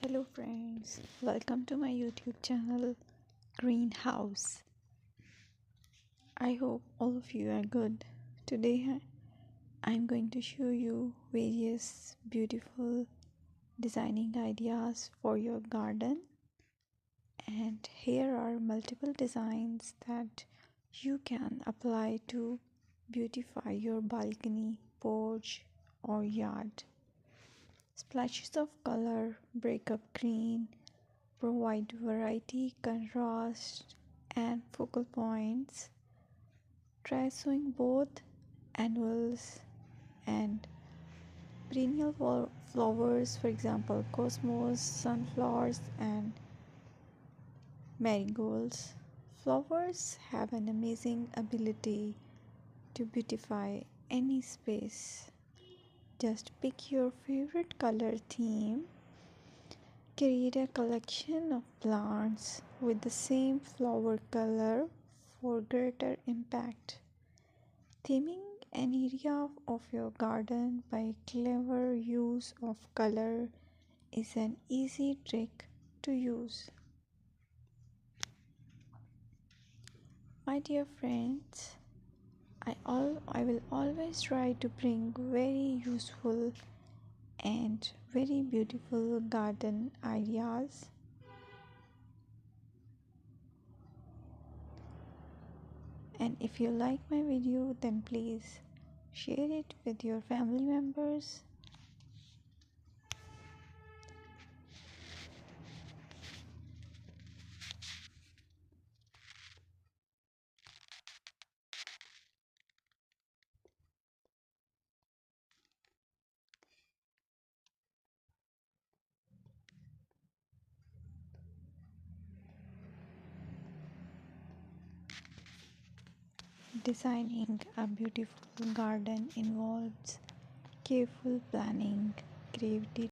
Hello friends, welcome to my YouTube channel Greenhouse. I hope all of you are good. Today I'm going to show you various beautiful designing ideas for your garden, and here are multiple designs that you can apply to beautify your balcony, porch or yard. Splashes of color break up green, provide variety, contrast, and focal points. Try sowing both annuals and perennial flowers, for example, cosmos, sunflowers, and marigolds. Flowers have an amazing ability to beautify any space. Just pick your favorite color theme. Create a collection of plants with the same flower color for greater impact. Theming an area of your garden by clever use of color is an easy trick to use. My dear friends, I will always try to bring very useful and very beautiful garden ideas. And if you like my video, then please share it with your family members. Designing a beautiful garden involves careful planning, creativity,